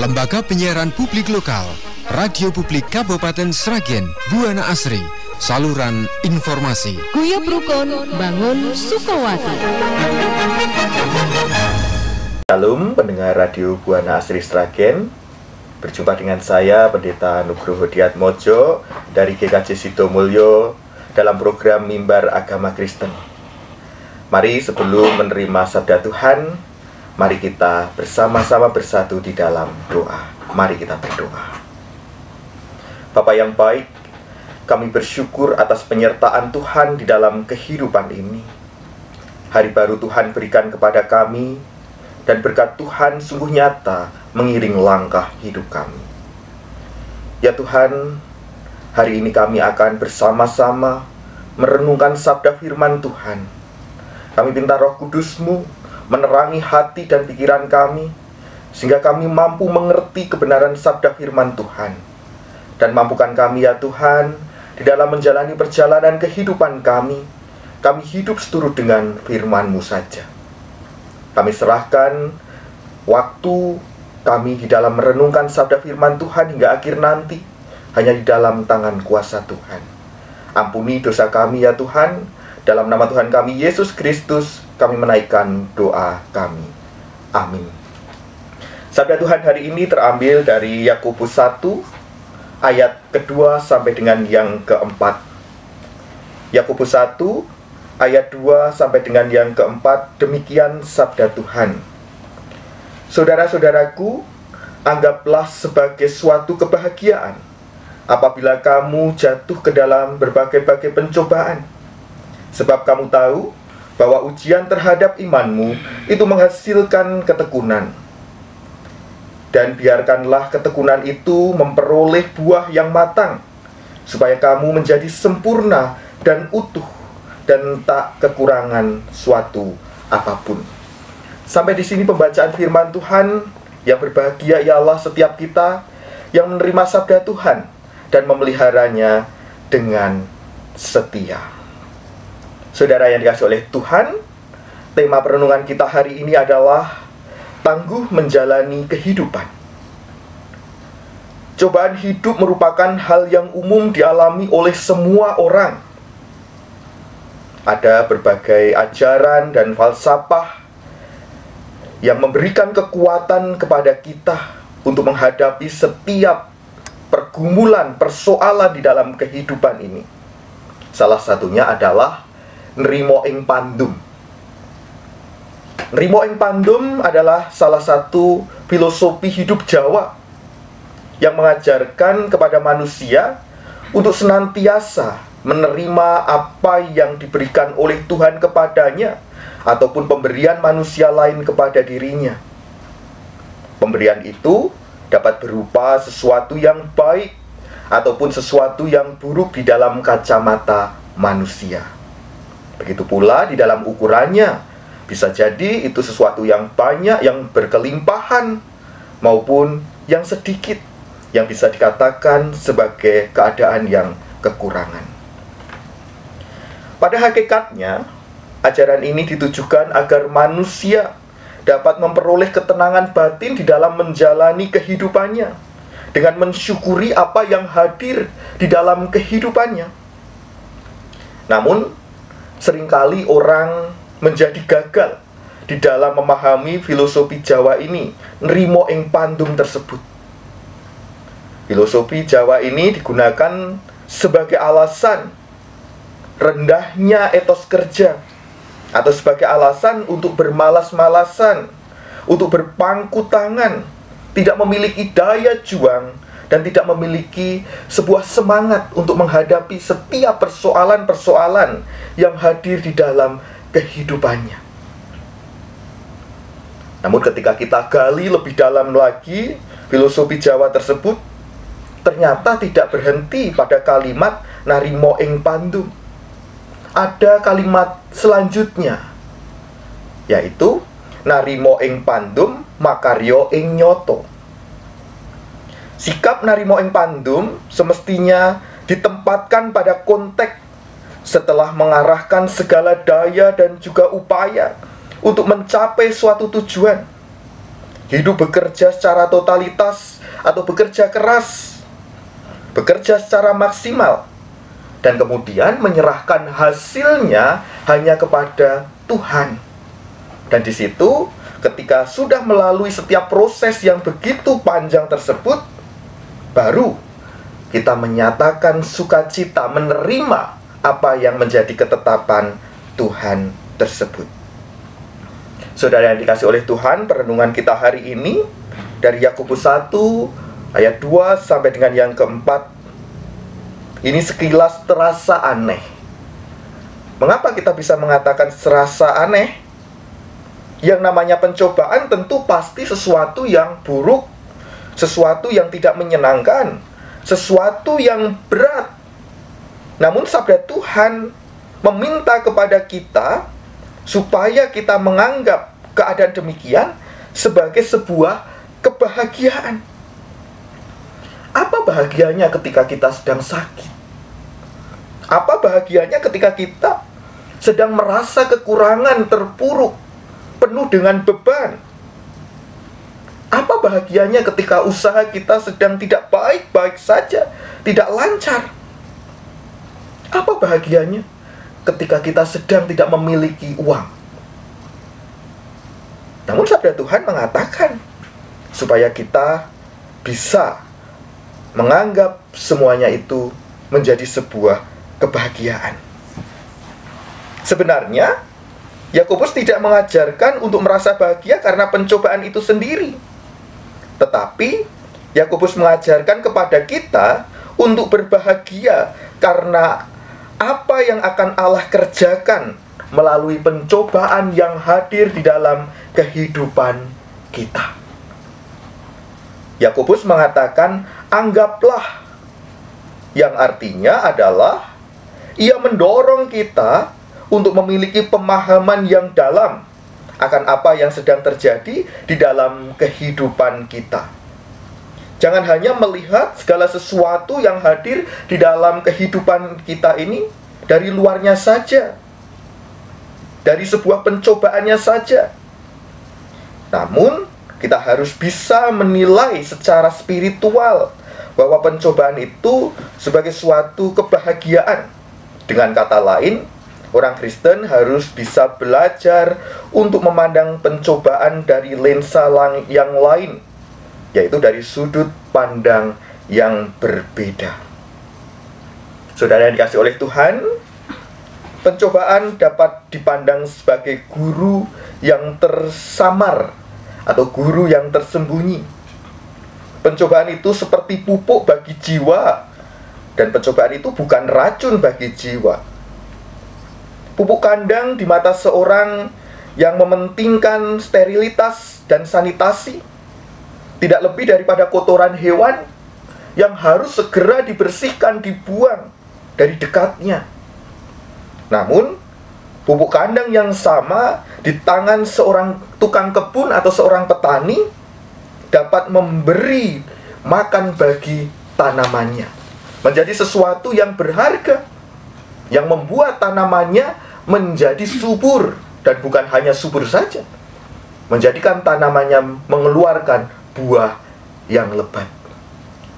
Lembaga Penyiaran Publik Lokal, Radio Publik Kabupaten Sragen, Buana Asri, saluran informasi. Guyub Rukun Bangun Sukowati. Salam pendengar Radio Buana Asri Sragen. Berjumpa dengan saya Pendeta Nugroho Diatmojo dari GKJ Sidomulyo dalam program Mimbar Agama Kristen. Mari sebelum menerima sabda Tuhan, mari kita bersama-sama bersatu di dalam doa. Mari kita berdoa. Bapa yang baik, kami bersyukur atas penyertaan Tuhan di dalam kehidupan ini. Hari baru Tuhan berikan kepada kami, dan berkat Tuhan sungguh nyata mengiring langkah hidup kami. Ya Tuhan, hari ini kami akan bersama-sama merenungkan sabda firman Tuhan. Kami minta Roh Kudus-Mu menerangi hati dan pikiran kami, sehingga kami mampu mengerti kebenaran sabda firman Tuhan. Dan mampukan kami ya Tuhan, di dalam menjalani perjalanan kehidupan kami hidup seturut dengan firman-Mu saja. Kami serahkan waktu kami di dalam merenungkan sabda firman Tuhan hingga akhir nanti, hanya di dalam tangan kuasa Tuhan. Ampuni dosa kami ya Tuhan. Dalam nama Tuhan kami Yesus Kristus, kami menaikkan doa kami. Amin. Sabda Tuhan hari ini terambil dari Yakobus 1 ayat kedua sampai dengan yang keempat. Yakobus 1 ayat 2 sampai dengan yang keempat. Demikian sabda Tuhan. Saudara-saudaraku, anggaplah sebagai suatu kebahagiaan apabila kamu jatuh ke dalam berbagai-bagai pencobaan. Sebab kamu tahu bahwa ujian terhadap imanmu itu menghasilkan ketekunan. Dan biarkanlah ketekunan itu memperoleh buah yang matang, supaya kamu menjadi sempurna dan utuh, dan tak kekurangan suatu apapun. Sampai di sini pembacaan firman Tuhan. Yang berbahagia ialah setiap kita yang menerima sabda Tuhan dan memeliharanya dengan setia. Saudara yang dikasihi oleh Tuhan, tema perenungan kita hari ini adalah tangguh menjalani kehidupan. Cobaan hidup merupakan hal yang umum dialami oleh semua orang. Ada berbagai ajaran dan falsafah yang memberikan kekuatan kepada kita untuk menghadapi setiap pergumulan, persoalan di dalam kehidupan ini. Salah satunya adalah Nrimo ing pandum. Nrimo ing pandum adalah salah satu filosofi hidup Jawa yang mengajarkan kepada manusia untuk senantiasa menerima apa yang diberikan oleh Tuhan kepadanya ataupun pemberian manusia lain kepada dirinya. Pemberian itu dapat berupa sesuatu yang baik ataupun sesuatu yang buruk di dalam kacamata manusia. Begitu pula di dalam ukurannya, bisa jadi itu sesuatu yang banyak, yang berkelimpahan, maupun yang sedikit, yang bisa dikatakan sebagai keadaan yang kekurangan. Pada hakikatnya, ajaran ini ditujukan agar manusia dapat memperoleh ketenangan batin di dalam menjalani kehidupannya, dengan mensyukuri apa yang hadir di dalam kehidupannya. Namun, seringkali orang menjadi gagal di dalam memahami filosofi Jawa ini, nrimo ing pandum tersebut. Filosofi Jawa ini digunakan sebagai alasan rendahnya etos kerja, atau sebagai alasan untuk bermalas-malasan, untuk berpangku tangan, tidak memiliki daya juang, dan tidak memiliki sebuah semangat untuk menghadapi setiap persoalan-persoalan yang hadir di dalam kehidupannya. Namun ketika kita gali lebih dalam lagi filosofi Jawa tersebut, ternyata tidak berhenti pada kalimat narimo ing pandum. Ada kalimat selanjutnya, yaitu narimo ing pandum makaryo ing nyoto. Sikap narimo ing pandum semestinya ditempatkan pada konteks setelah mengarahkan segala daya dan juga upaya untuk mencapai suatu tujuan. hidup bekerja secara totalitas atau bekerja keras, bekerja secara maksimal, dan kemudian menyerahkan hasilnya hanya kepada Tuhan. Dan di situ, ketika sudah melalui setiap proses yang begitu panjang tersebut, baru kita menyatakan sukacita menerima apa yang menjadi ketetapan Tuhan tersebut. Saudara yang dikasih oleh Tuhan, perenungan kita hari ini dari Yakobus 1 ayat 2 sampai dengan yang keempat. Ini sekilas terasa aneh. Mengapa kita bisa mengatakan serasa aneh? Yang namanya pencobaan tentu pasti sesuatu yang buruk, sesuatu yang tidak menyenangkan, sesuatu yang berat. Namun sabda Tuhan meminta kepada kita supaya kita menganggap keadaan demikian sebagai sebuah kebahagiaan. Apa bahagianya ketika kita sedang sakit? Apa bahagianya ketika kita sedang merasa kekurangan, terpuruk, penuh dengan beban? Apa bahagianya ketika usaha kita sedang tidak baik-baik saja, tidak lancar? Apa bahagianya ketika kita sedang tidak memiliki uang? Namun sabda Tuhan mengatakan supaya kita bisa menganggap semuanya itu menjadi sebuah kebahagiaan. Sebenarnya Yakobus tidak mengajarkan untuk merasa bahagia karena pencobaan itu sendiri. Tetapi Yakobus mengajarkan kepada kita untuk berbahagia karena apa yang akan Allah kerjakan melalui pencobaan yang hadir di dalam kehidupan kita. Yakobus mengatakan, anggaplah, yang artinya adalah ia mendorong kita untuk memiliki pemahaman yang dalam akan apa yang sedang terjadi di dalam kehidupan kita. Jangan hanya melihat segala sesuatu yang hadir di dalam kehidupan kita ini dari luarnya saja, dari sebuah pencobaannya saja. Namun, kita harus bisa menilai secara spiritual bahwa pencobaan itu sebagai suatu kebahagiaan. Dengan kata lain, orang Kristen harus bisa belajar untuk memandang pencobaan dari lensa yang lain, yaitu dari sudut pandang yang berbeda. Saudara yang dikasih oleh Tuhan, pencobaan dapat dipandang sebagai guru yang tersamar atau guru yang tersembunyi. Pencobaan itu seperti pupuk bagi jiwa, dan pencobaan itu bukan racun bagi jiwa. Pupuk kandang di mata seorang yang mementingkan sterilitas dan sanitasi tidak lebih daripada kotoran hewan yang harus segera dibersihkan, dibuang dari dekatnya. Namun, pupuk kandang yang sama di tangan seorang tukang kebun atau seorang petani dapat memberi makan bagi tanamannya, menjadi sesuatu yang berharga, yang membuat tanamannya menjadi subur, dan bukan hanya subur saja, menjadikan tanamannya mengeluarkan buah yang lebat.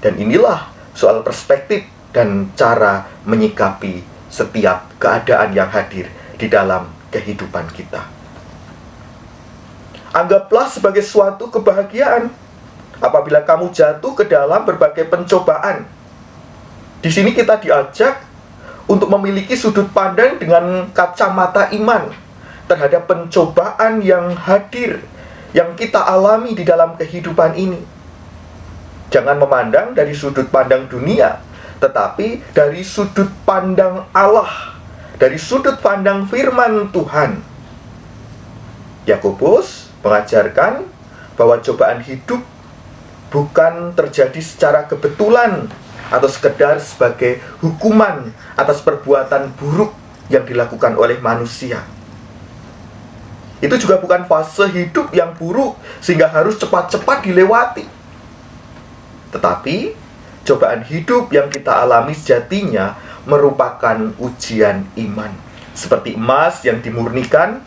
Dan inilah soal perspektif dan cara menyikapi setiap keadaan yang hadir di dalam kehidupan kita. Anggaplah sebagai suatu kebahagiaan apabila kamu jatuh ke dalam berbagai pencobaan. Di sini kita diajak untuk memiliki sudut pandang dengan kacamata iman terhadap pencobaan yang hadir, yang kita alami di dalam kehidupan ini. Jangan memandang dari sudut pandang dunia, tetapi dari sudut pandang Allah, dari sudut pandang firman Tuhan. Yakobus mengajarkan bahwa cobaan hidup bukan terjadi secara kebetulan atau sekedar sebagai hukuman atas perbuatan buruk yang dilakukan oleh manusia. Itu juga bukan fase hidup yang buruk sehingga harus cepat-cepat dilewati. Tetapi cobaan hidup yang kita alami sejatinya merupakan ujian iman. Seperti emas yang dimurnikan,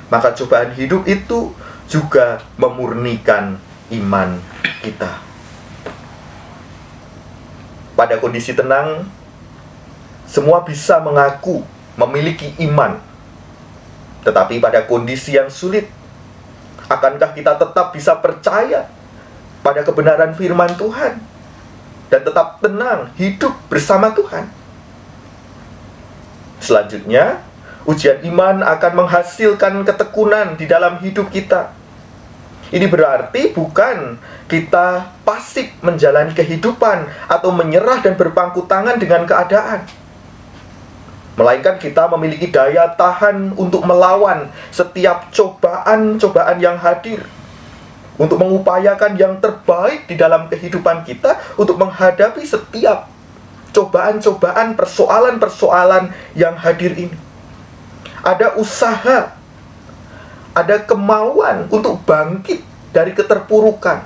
maka cobaan hidup itu juga memurnikan iman kita. Pada kondisi tenang, semua bisa mengaku memiliki iman. Tetapi pada kondisi yang sulit, akankah kita tetap bisa percaya pada kebenaran firman Tuhan dan tetap tenang hidup bersama Tuhan? Selanjutnya, ujian iman akan menghasilkan ketekunan di dalam hidup kita. Ini berarti bukan kita pasif menjalani kehidupan atau menyerah dan berpangku tangan dengan keadaan, melainkan kita memiliki daya tahan untuk melawan setiap cobaan-cobaan yang hadir, untuk mengupayakan yang terbaik di dalam kehidupan kita, untuk menghadapi setiap cobaan-cobaan, persoalan-persoalan yang hadir ini. Ada usaha, ada kemauan untuk bangkit dari keterpurukan.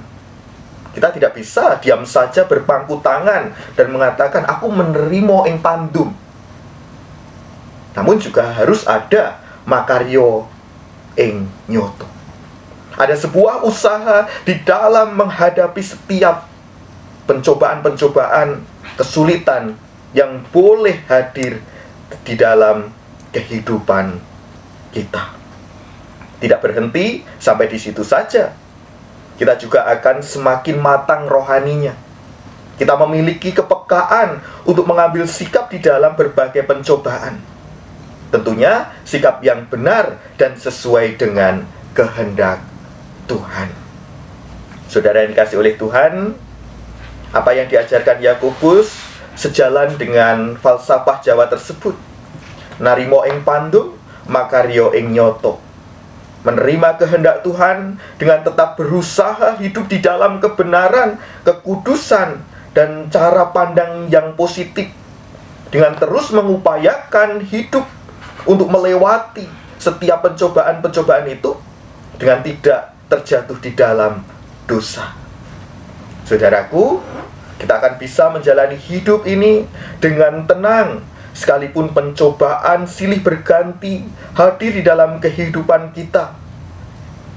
Kita tidak bisa diam saja berpangku tangan dan mengatakan, aku menerima ing pandum. Namun juga harus ada makaryo ing nyoto. Ada sebuah usaha di dalam menghadapi setiap pencobaan-pencobaan, kesulitan yang boleh hadir di dalam kehidupan kita. Tidak berhenti sampai di situ saja. Kita juga akan semakin matang rohaninya. Kita memiliki kepekaan untuk mengambil sikap di dalam berbagai pencobaan. Tentunya sikap yang benar dan sesuai dengan kehendak Tuhan. Saudara yang dikasihi oleh Tuhan, apa yang diajarkan Yakobus sejalan dengan falsafah Jawa tersebut. Narimo ing pandum, makaryo ing nyoto. Menerima kehendak Tuhan dengan tetap berusaha hidup di dalam kebenaran, kekudusan, dan cara pandang yang positif. Dengan terus mengupayakan hidup untuk melewati setiap pencobaan-pencobaan itu dengan tidak terjatuh di dalam dosa. Saudaraku, kita akan bisa menjalani hidup ini dengan tenang, sekalipun pencobaan silih berganti hadir di dalam kehidupan kita.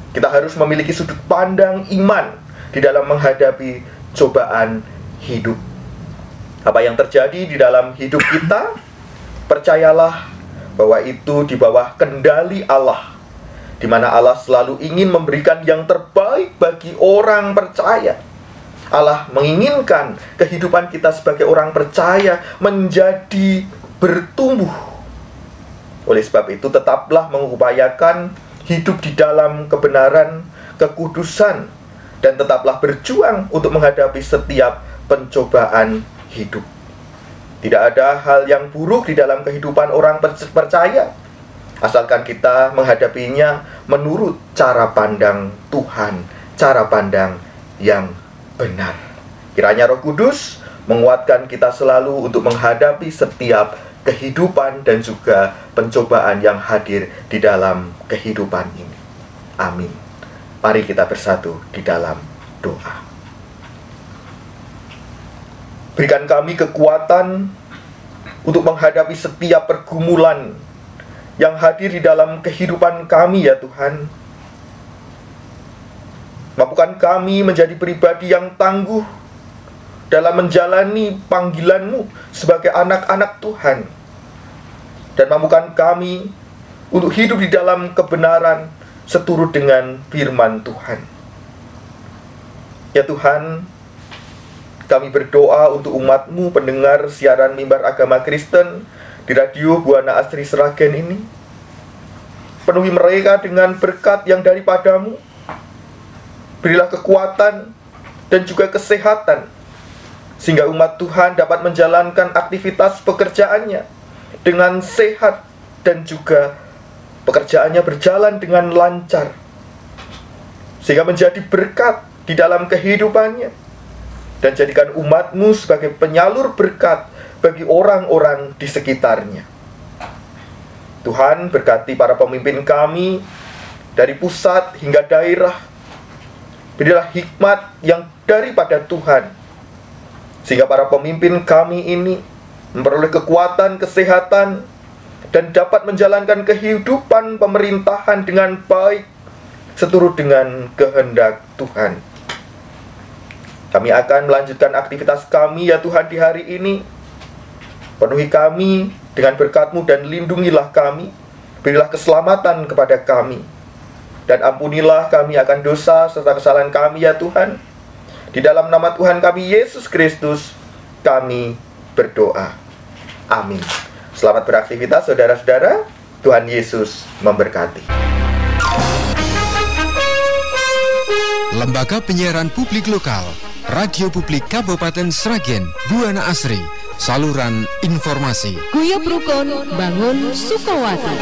Kita harus memiliki sudut pandang iman di dalam menghadapi cobaan hidup. Apa yang terjadi di dalam hidup kita, percayalah bahwa itu di bawah kendali Allah, di mana Allah selalu ingin memberikan yang terbaik bagi orang percaya. Allah menginginkan kehidupan kita sebagai orang percaya menjadi bertumbuh. Oleh sebab itu, tetaplah mengupayakan hidup di dalam kebenaran, kekudusan, dan tetaplah berjuang untuk menghadapi setiap pencobaan hidup. Tidak ada hal yang buruk di dalam kehidupan orang percaya, asalkan kita menghadapinya menurut cara pandang Tuhan, cara pandang yang benar. Kiranya Roh Kudus menguatkan kita selalu untuk menghadapi setiap kehidupan dan juga pencobaan yang hadir di dalam kehidupan ini. Amin. Mari kita bersatu di dalam doa. Berikan kami kekuatan untuk menghadapi setiap pergumulan yang hadir di dalam kehidupan kami, ya Tuhan. Mampukan kami menjadi pribadi yang tangguh dalam menjalani panggilan-Mu sebagai anak-anak Tuhan. Dan mampukan kami untuk hidup di dalam kebenaran seturut dengan firman Tuhan. Ya Tuhan, kami berdoa untuk umat-Mu pendengar siaran Mimbar Agama Kristen di Radio Buana Asri Sragen ini. Penuhi mereka dengan berkat yang daripada-Mu. Berilah kekuatan dan juga kesehatan, sehingga umat Tuhan dapat menjalankan aktivitas pekerjaannya dengan sehat dan juga pekerjaannya berjalan dengan lancar, sehingga menjadi berkat di dalam kehidupannya. Dan jadikan umat-Mu sebagai penyalur berkat bagi orang-orang di sekitarnya. Tuhan, berkati para pemimpin kami dari pusat hingga daerah. Berilah hikmat yang daripada Tuhan, sehingga para pemimpin kami ini memperoleh kekuatan, kesehatan, dan dapat menjalankan kehidupan pemerintahan dengan baik, seturut dengan kehendak Tuhan. Kami akan melanjutkan aktivitas kami ya Tuhan di hari ini. Penuhi kami dengan berkat-Mu dan lindungilah kami. Berilah keselamatan kepada kami. Dan ampunilah kami akan dosa serta kesalahan kami ya Tuhan. Di dalam nama Tuhan kami Yesus Kristus, kami berdoa. Amin. Selamat beraktivitas saudara-saudara. Tuhan Yesus memberkati. Lembaga Penyiaran Publik Lokal, Radio Publik Kabupaten Sragen, Buana Asri, saluran informasi. Guyub Rukun Bangun Sukowati.